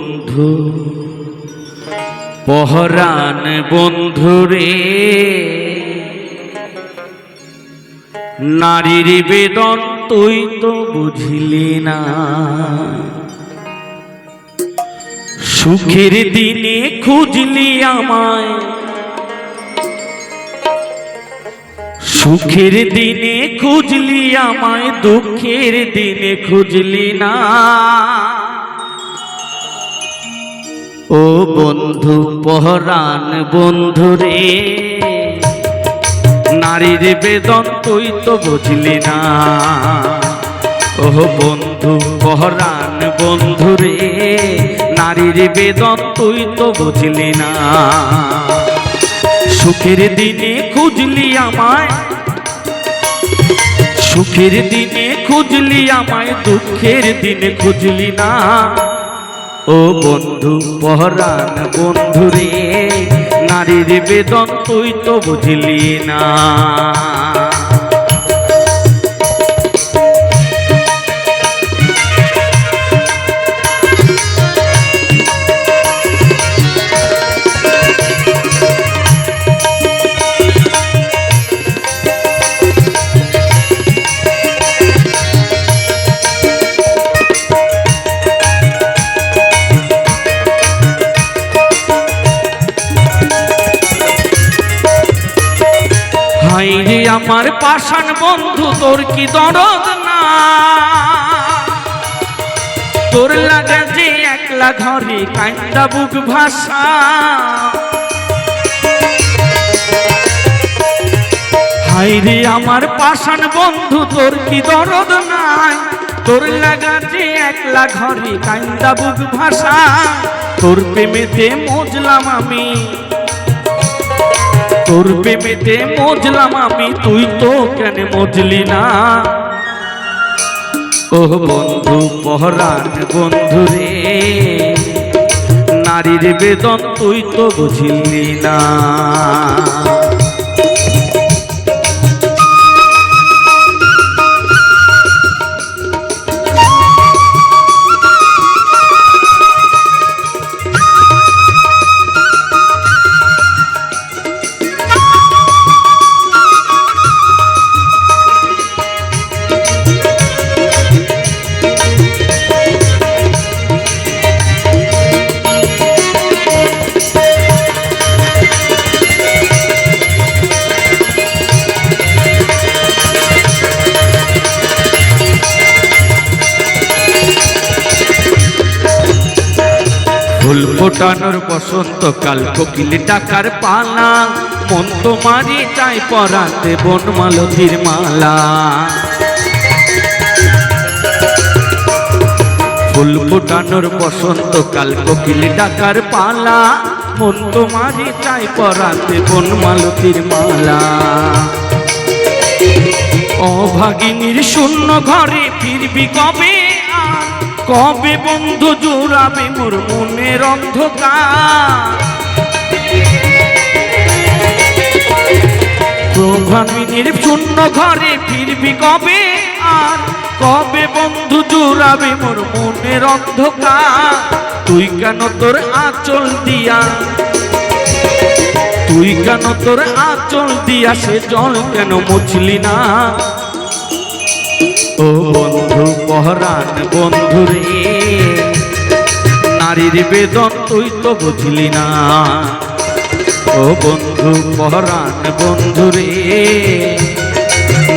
বন্ধু পহরান বন্ধুরে, নারীর বেদন তুই তো বুঝলি না। সুখের দিনে খুঁজলি আমায়, সুখের দিনে খুঁজলি আমায়, দুঃখের দিনে খুঁজলি না। ও বন্ধু পহরান বন্ধুরে, নারীর বেদন তুই তো বুঝলি না। ও বন্ধু পহরান বন্ধুরে, নারীর বেদন তুই তো বুঝলি না। সুখের দিনে খুঁজলি আমায়, সুখের দিনে খুঁজলি আমায়, দুঃখের দিনে খুঁজলি না। ও বন্ধু পহরান বন্ধুরে, নারীর বেদন তুই তো বুঝলি না। হায়রে আমার পাষাণ বন্ধু তোর কি দরদ না, তোর লাগা যে একলা ঘরে কান্দা বুক ভাষা। হায়রে আমার পাষাণ বন্ধু তোর কি দরদ নাই, তোর লাগা যে একলা ঘরে কান্দা বুক ভাষা। তোর প্রেমেতে মজলাম আমি, তোর প্রেমেতে মজলাম আমি, তুই তো কেন মজলি না। ও বন্ধু পহরান বন্ধুরে, নারীর বেদন তুই তো বুঝলি না। ফুল ফোটানোর বসন্তকাল, কোকিল ডাকার পালা, মন তোমারই চাই পরাতে বনমালতীর মালা। ফুল ফোটানোর বসন্তকাল, কোকিল ডাকার পালা, মন তোমারই চাই পরাতে বনমালতীর মালা। অভাগিনীর শূন্য ঘরে ফিরবি কবে, কবে বন্ধু জোড়াবে মোর মনের অন্ধকার। প্রভামিনীর শূন্য ঘরে ফিরবি কবে, আর কবে বন্ধু জোড়াবে মোর মনের অন্ধকার। তুই কেন তোর আঁচল দিয়া, তুই কেন তোর আঁচল দিয়া সে জল কেন মুছলি না। ও বন্ধু পহরান বন্ধুরে, নারীর বেদন তুই তো বুঝলি না। ও বন্ধু পহরান বন্ধুরে,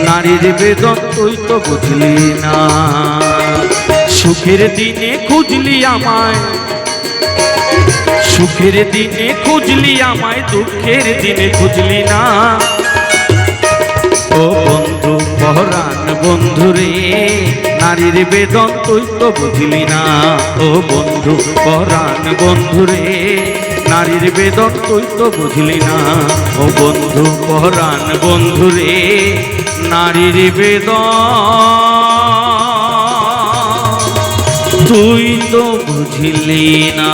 নারীর বেদন তুই তো বুঝলি না। সুখের দিনে খুঁজলি আমায়, সুখের দিনে খুঁজলি আমায়, দুঃখের দিনে খুঁজলি না। ও বন্ধু পহরান বন্ধুরে, নারীর বেদন তুই তো বুঝলি না। ও বন্ধু পহরান বন্ধুরে, নারীর বেদন তুই তো বুঝলি না। ও বন্ধু পহরান বন্ধুরে, নারীর বেদন তুই তো বুঝলি না।